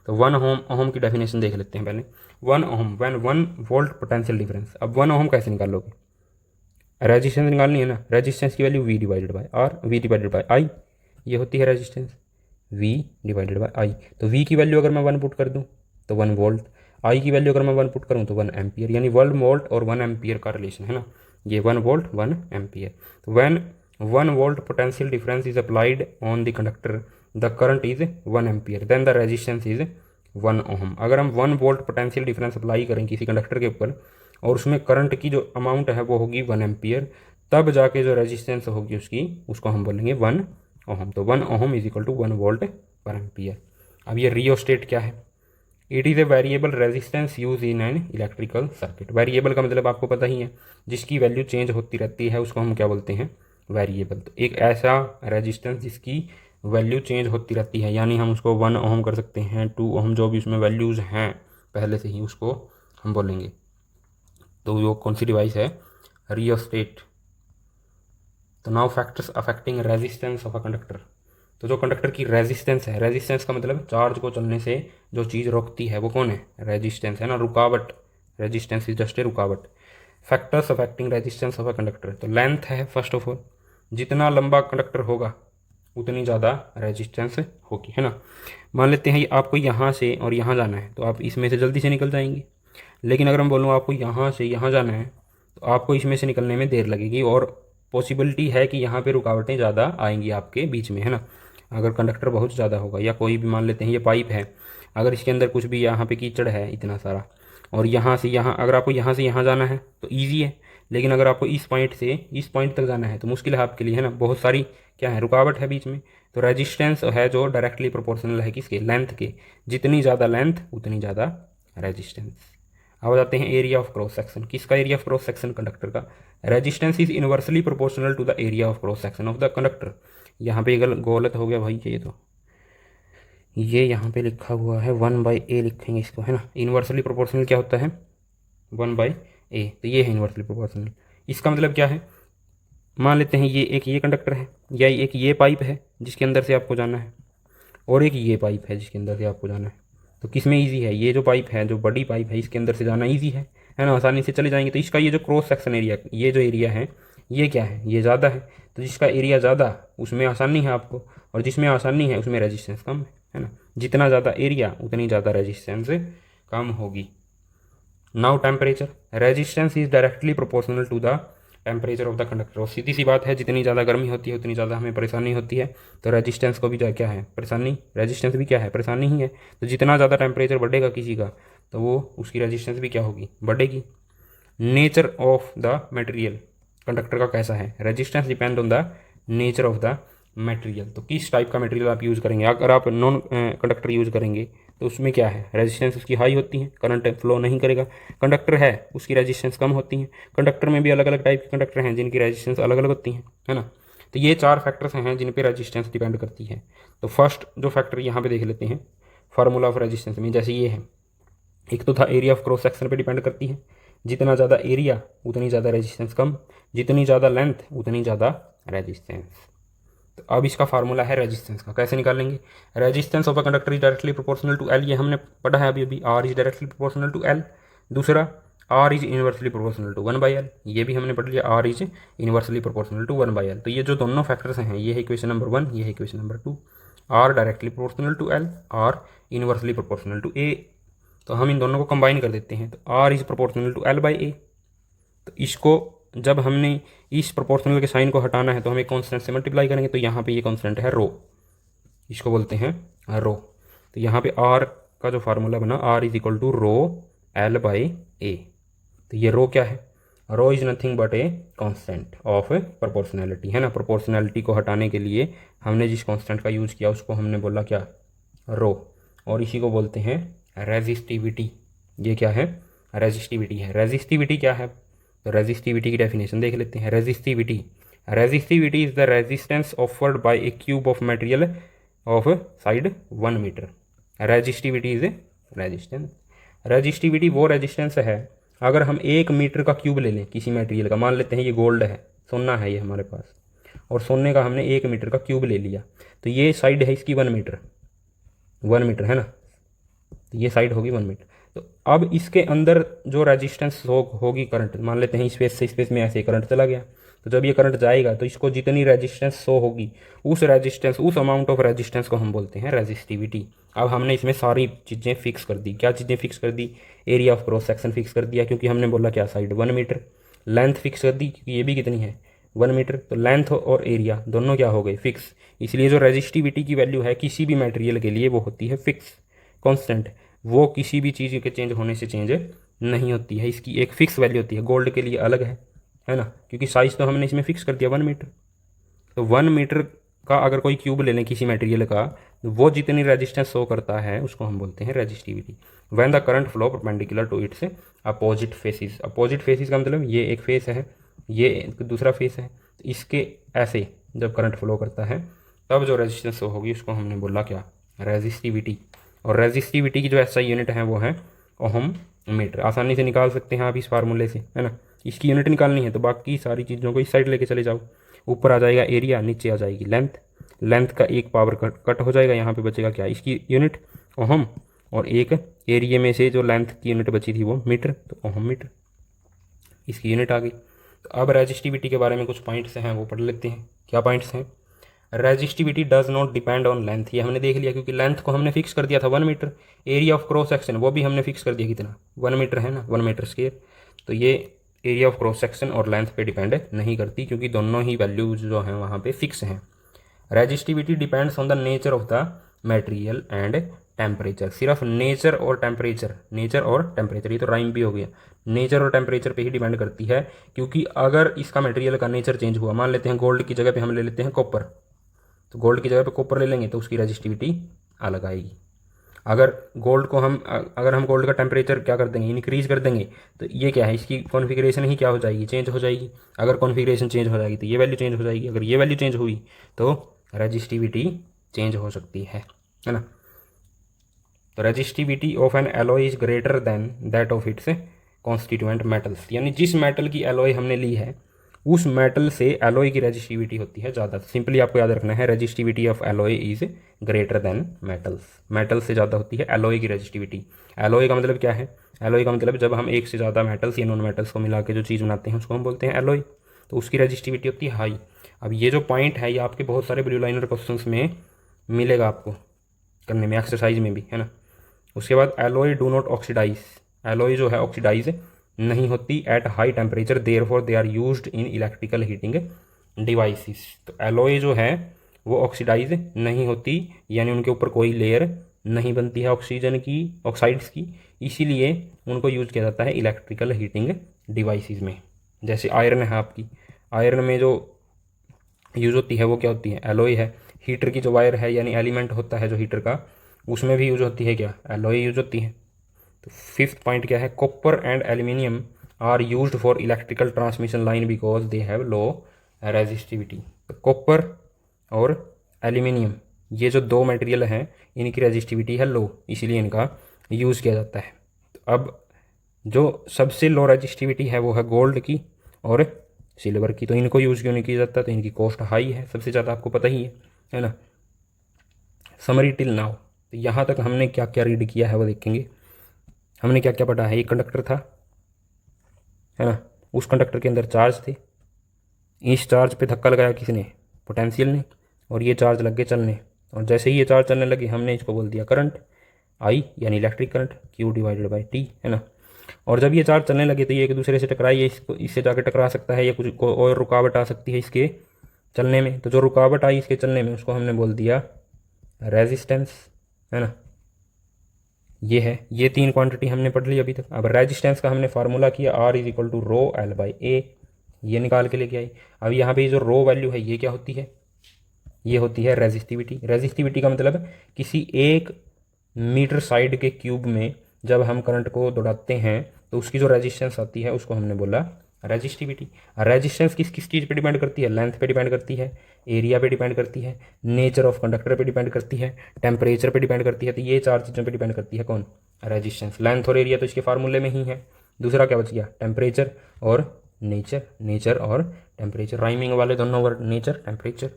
तो 1 ओम, ओम की डेफिनेशन देख लेते हैं पहले। 1 ओम व्हेन 1 वोल्ट पोटेंशियल डिफरेंस। अब 1 ओम कैसे निकालोगे, रेजिस्टेंस निकालनी है ना, रेजिस्टेंस की value V divided by R, V divided by I, ये होती है resistance, V divided by I. तो वी की वैल्यू अगर मैं 1 पुट कर दूँ तो 1 वोल्ट, आई की वैल्यू अगर मैं 1 पुट करूँ तो 1 एम्पियर, यानी 1 वोल्ट और 1 एम्पियर का रिलेशन है ना, ये 1 वोल्ट 1 एम्पियर। तो when 1 volt potential difference is applied on the conductor the current is 1 ampere then the resistance is 1 ohm. अगर हम 1 वोल्ट पोटेंशियल डिफरेंस अप्लाई करें किसी कंडक्टर के ऊपर और उसमें करंट की जो अमाउंट है वो होगी 1 एम्पियर, तब जाके जो रेजिस्टेंस होगी उसकी, उसको हम बोलेंगे 1 ओम। तो 1 ओम इज इक्वल टू 1 वोल्ट पर एम्पियर। अब ये रियोस्टेट क्या है, it is a variable resistance use in an electrical circuit. Variable का मतलब आपको पता ही है, जिसकी वैल्यू चेंज होती रहती है उसको हम क्या बोलते हैं, वेरिएबल। तो एक ऐसा रेजिस्टेंस जिसकी वैल्यू चेंज होती रहती है, यानी हम उसको 1 ओम कर सकते हैं, 2 ओम, जो भी उसमें वैल्यूज़ हैं पहले से ही, उसको हम बोलेंगे। तो वो कौन सी डिवाइस है, रियोस्टेट। तो now factors affecting resistance of a conductor. तो जो कंडक्टर की रेजिस्टेंस है, रेजिस्टेंस का मतलब चार्ज को चलने से जो चीज़ रोकती है वो कौन है, रेजिस्टेंस है ना, रुकावट। रेजिस्टेंस इज जस्ट ए रुकावट। Factors affecting resistance of a conductor, तो लेंथ है फर्स्ट ऑफ ऑल, जितना लंबा कंडक्टर होगा उतनी ज़्यादा रेजिस्टेंस होगी, है ना। मान लेते हैं आपको यहाँ से और यहाँ जाना है तो आप इसमें से जल्दी से निकल जाएंगे, लेकिन अगर हम बोलूँ आपको यहाँ से यहाँ जाना है तो आपको इसमें से निकलने में देर लगेगी, और पॉसिबिलिटी है कि यहाँ पे रुकावटें ज़्यादा आएंगी आपके बीच में, है ना। अगर कंडक्टर बहुत ज़्यादा होगा, या कोई भी मान लेते हैं ये पाइप है, अगर इसके अंदर कुछ भी यहाँ पे कीचड़ है इतना सारा, और यहाँ से यहाँ, अगर आपको यहाँ से यहाँ जाना है तो ईजी है, लेकिन अगर आपको इस पॉइंट से इस पॉइंट तक जाना है तो मुश्किल है आपके लिए, है ना। बहुत सारी क्या है, रुकावट है बीच में। तो रेजिस्टेंस है जो डायरेक्टली प्रोपोर्शनल है किसके, लेंथ के। जितनी ज़्यादा लेंथ उतनी ज़्यादा रेजिस्टेंस। अब जाते हैं एरिया ऑफ क्रॉस सेक्शन। किसका area of cross section, conductor का। Resistance is inversely proportional to the area of cross section of the conductor. यहाँ पे गलत हो गया भाई, ये यहाँ पे लिखा हुआ है 1/a लिखेंगे इसको, है ना। इनवर्सली प्रोपोर्शनल क्या होता है, 1/a। तो ये है इनवर्सली प्रोपोर्शनल। इसका मतलब क्या है, मान लेते हैं ये कंडक्टर है, या एक ये पाइप है जिसके अंदर से आपको जाना है, और एक ये पाइप है जिसके अंदर से आपको जाना है। तो किस में ईजी है, ये जो पाइप है, जो बड़ी पाइप है, इसके अंदर से जाना ईजी है ना, आसानी से चले जाएंगे। तो इसका ये जो क्रॉस सेक्शन एरिया, ये जो एरिया है ये क्या है, ये ज़्यादा है। तो जिसका एरिया ज़्यादा उसमें आसानी है आपको, और जिसमें आसानी है उसमें रेजिस्टेंस कम है ना। जितना ज़्यादा एरिया उतनी ज़्यादा रेजिस्टेंस कम होगी। Now temperature, resistance is directly proportional to the temperature of the conductor. और सीधी सी बात है, जितनी ज़्यादा गर्मी होती है उतनी ज़्यादा हमें परेशानी होती है। तो रेजिस्टेंस को भी क्या है, परेशानी, रेजिस्टेंस भी क्या है, परेशानी ही है। तो जितना ज़्यादा टेम्परेचर बढ़ेगा किसी का, तो वो उसकी रेजिस्टेंस भी क्या होगी, बढ़ेगी। Nature of the material, conductor का कैसा है, resistance depend on the nature of the material. तो किस टाइप का मटेरियल आप यूज़ करेंगे। अगर आप नॉन कंडक्टर यूज़ करेंगे तो उसमें क्या है, रेजिस्टेंस उसकी हाई होती है, करंट फ्लो नहीं करेगा। कंडक्टर है उसकी रेजिस्टेंस कम होती है। कंडक्टर में भी अलग अलग टाइप के कंडक्टर हैं जिनकी रेजिस्टेंस अलग अलग होती है ना। तो ये 4 फैक्टर्स हैं जिन पे रेजिस्टेंस डिपेंड करती है। तो फर्स्ट जो फैक्टर यहाँ पे देख लेते हैं फार्मूला ऑफ रेजिस्टेंस में, जैसे ये है, एक तो था एरिया ऑफ क्रॉस सेक्शन पे डिपेंड करती है। जितना ज़्यादा एरिया उतनी ज़्यादा रेजिस्टेंस कम, जितनी ज़्यादा लेंथ उतनी ज़्यादा रेजिस्टेंस। तो अब इसका फार्मूला है रेजिस्टेंस का, कैसे निकालेंगे। Resistance of a conductor is directly proportional to L, ये हमने पढ़ा है अभी R is directly proportional to L. दूसरा R is inversely proportional to 1/l, ये भी हमने पढ़ लिया, R is inversely proportional to 1/l। तो ये जो दोनों फैक्टर्स हैं, ये है इक्वेशन नंबर 1, ये है equation number 2। R directly proportional to L, R inversely proportional to A. तो हम इन दोनों को कंबाइन कर देते हैं, तो are is proportional to L/A। तो इसको जब हमने इस प्रोपोर्शनल के साइन को हटाना है तो हम एक कॉन्स्टेंट से मल्टीप्लाई करेंगे। तो यहाँ पे ये कॉन्स्टेंट है रो, इसको बोलते हैं रो। तो यहाँ पे आर का जो फार्मूला बना, R is equal to rho L/A। तो ये रो क्या है, rho is nothing but a constant of proportionality, है ना। प्रोपोर्शनैलिटी को हटाने के लिए हमने जिस कॉन्स्टेंट का यूज़ किया उसको हमने बोला क्या, रो। और इसी को बोलते हैं रेजिस्टिविटी। ये क्या है, रेजिस्टिविटी है। रेजिस्टिविटी क्या है, तो रेजिस्टिविटी की डेफिनेशन देख लेते हैं। Resistivity is the resistance offered by a cube of material of side 1 metre. Resistivity is resistance. Resistivity वो रेजिस्टेंस है, अगर हम 1 मीटर का क्यूब ले लें किसी मटेरियल का, मान लेते हैं ये गोल्ड है, सोना है ये हमारे पास, और सोने का हमने 1 मीटर का क्यूब ले लिया, तो ये साइड है इसकी 1 मीटर, 1 मीटर है ना। तो ये साइड होगी 1 मीटर। तो अब इसके अंदर जो रेजिस्टेंस होगी करंट, मान लेते हैं स्पेस से स्पेस में ऐसे करंट चला गया, तो जब ये करंट जाएगा तो इसको जितनी रेजिस्टेंस शो होगी उस अमाउंट ऑफ रेजिस्टेंस को हम बोलते हैं रेजिस्टिविटी। अब हमने इसमें सारी चीज़ें फिक्स कर दी। क्या चीज़ें फिक्स कर दी? Area of cross section fix कर दिया, क्योंकि हमने बोला क्या साइड 1 मीटर। लेंथ फिक्स कर दी, क्योंकि ये भी कितनी है 1 मीटर। तो लेंथ और एरिया दोनों क्या हो गए फिक्स। इसलिए जो रेजिस्टिविटी की वैल्यू है किसी भी मटेरियल के लिए वो होती है फिक्स, कांस्टेंट। वो किसी भी चीज़ के चेंज होने से चेंज नहीं होती है, इसकी एक फिक्स वैल्यू होती है। गोल्ड के लिए अलग है ना, क्योंकि साइज़ तो हमने इसमें फिक्स कर दिया 1 मीटर। तो 1 मीटर का अगर कोई क्यूब ले लें किसी मटेरियल का, तो वो जितनी रेजिस्टेंस शो करता है उसको हम बोलते हैं resistivity. When the current flow perpendicular to its opposite faces. Opposite faces का मतलब ये एक फेस है, ये दूसरा फेस है, तो इसके ऐसे जब करंट फ्लो करता है तब जो रेजिस्टेंस शो होगी उसको हमने बोला क्या, रेजिस्टिविटी। और रेजिस्टिविटी की जो एसआई यूनिट है वो है ओहम मीटर। आसानी से निकाल सकते हैं आप इस फार्मूले से, है ना। इसकी यूनिट निकालनी है तो बाकी सारी चीज़ों को इस साइड लेके चले जाओ। ऊपर आ जाएगा एरिया, नीचे आ जाएगी लेंथ। लेंथ का एक पावर कट हो जाएगा, यहाँ पे बचेगा क्या, इसकी यूनिट ओहम, और एक एरिया में से जो लेंथ की यूनिट बची थी वो मीटर, तो ओहम मीटर इसकी यूनिट आ गई। तो अब रेजिस्टिविटी के बारे में कुछ पॉइंट्स हैं वो पढ़ लेते हैं। क्या पॉइंट्स हैं? Resistivity does not depend on length, ये हमने देख लिया, क्योंकि लेंथ को हमने फिक्स कर दिया था 1 metre. Area of cross section वो भी हमने फिक्स कर दिया कितना, 1 मीटर है ना, 1 मीटर स्क्वायर। तो ये एरिया ऑफ क्रॉस सेक्शन और लेंथ पे डिपेंड नहीं करती, क्योंकि दोनों ही वैल्यूज जो हैं वहाँ पे फिक्स हैं। Resistivity depends on the nature of the material and temperature. सिर्फ नेचर और टेम्परेचर, नेचर और टेम्परेचर, ये तो राइम भी हो गया, नेचर और टेम्परेचर पे ही डिपेंड करती है। क्योंकि अगर इसका मटेरियल का नेचर चेंज हुआ, मान लेते हैं गोल्ड की जगह पे हम ले लेते हैं कॉपर, तो गोल्ड की जगह पे कॉपर ले लेंगे तो उसकी रेजिस्टिविटी अलग आएगी। अगर हम गोल्ड का टेम्परेचर क्या कर देंगे, इंक्रीज कर देंगे, तो ये क्या है, इसकी कॉन्फ़िगरेशन ही क्या हो जाएगी, चेंज हो जाएगी। अगर कॉन्फ़िगरेशन चेंज हो जाएगी तो ये वैल्यू चेंज हो जाएगी। अगर ये वैल्यू चेंज हुई तो रेजिस्टिविटी चेंज हो सकती है ना। तो resistivity of N alloy is greater than that of its constituent metals, यानी जिस मेटल की एलॉय हमने ली है उस मेटल से एलॉय की रेजिस्टिविटी होती है ज़्यादा। सिंपली आपको याद रखना है, resistivity of alloy is greater than metals. Metal से ज़्यादा होती है एलॉय की रेजिस्टिविटी। एलॉय का मतलब क्या है? एलॉय का मतलब जब हम एक से ज़्यादा मेटल्स या नॉन मेटल्स को मिला के जो चीज़ बनाते हैं उसको हम बोलते हैं एलॉय, तो उसकी रेजिस्टिविटी होती है हाई। अब ये जो पॉइंट है ये आपके बहुत सारे ब्लू लाइनर क्वेश्चंस में मिलेगा आपको करने में, एक्सरसाइज में भी, है ना। उसके बाद alloy do not oxidise, alloy जो है ऑक्सीडाइज नहीं होती at high temperature, therefore they are used in electrical heating devices. तो एलॉय जो है वो ऑक्सीडाइज नहीं होती, यानी उनके ऊपर कोई लेयर नहीं बनती है ऑक्सीजन की, ऑक्साइड्स की, इसीलिए उनको यूज़ किया जाता है इलेक्ट्रिकल हीटिंग डिवाइसेस में। जैसे आयरन है आपकी, आयरन में जो यूज़ होती है वो क्या होती है, एलॉय है। हीटर की जो वायर है यानी एलिमेंट होता है जो हीटर का, उसमें भी यूज़ होती है क्या, एलॉय यूज़ होती है। तो फिफ्थ पॉइंट क्या है, copper and aluminium are used for electrical transmission line because they have low resistivity. तो कॉपर और एल्यूमिनियम ये जो दो मटेरियल हैं इनकी रेजिस्टिविटी है लो, इसीलिए इनका यूज़ किया जाता है। तो अब जो सबसे लो रेजिस्टिविटी है वो है गोल्ड की और सिल्वर की, तो इनको यूज़ क्यों नहीं किया जाता, तो इनकी कॉस्ट हाई है सबसे ज़्यादा, आपको पता ही है ना। समरी टिल नाउ, तो यहाँ तक हमने क्या क्या रीड किया है वो देखेंगे। हमने क्या क्या पढ़ा है, एक कंडक्टर था, है ना, उस कंडक्टर के अंदर चार्ज थे, इस चार्ज पे धक्का लगाया किसने, पोटेंशियल ने, और ये चार्ज लग गए चलने, और जैसे ही ये चार्ज चलने लगे हमने इसको बोल दिया करंट, आई यानी electric current, Q divided by T, है ना। और जब ये चार्ज चलने लगे तो ये एक दूसरे से टकराई, इसको इससे जाकर टकरा सकता है, या कुछ और रुकावट आ सकती है इसके चलने में, तो जो रुकावट आई इसके चलने में उसको हमने बोल दिया रेजिस्टेंस, है ना। ये है, ये तीन क्वांटिटी हमने पढ़ ली अभी तक। अब रेजिस्टेंस का हमने फार्मूला किया, R is equal to rho L by A, ये निकाल के लेके आई। अब यहाँ पे जो रो वैल्यू है ये क्या होती है, ये होती है रेजिस्टिविटी। रेजिस्टिविटी का मतलब किसी एक मीटर साइड के क्यूब में जब हम करंट को दौड़ाते हैं तो उसकी जो रेजिस्टेंस आती है उसको हमने बोला रेजिस्टिविटी। रेजिस्टेंस किस किस चीज़ पे डिपेंड करती है, लेंथ पे डिपेंड करती है, एरिया पे डिपेंड करती है, नेचर ऑफ कंडक्टर पे डिपेंड करती है, टेम्परेचर पे डिपेंड करती है। तो ये चार चीज़ों पे डिपेंड करती है कौन, रेजिस्टेंस। लेंथ और एरिया तो इसके फार्मूले में ही है। दूसरा क्या बच गया, टेम्परेचर और नेचर, नेचर और टेम्परेचर, राइमिंग वाले दोनों वर्ड, नेचर टेम्परेचर।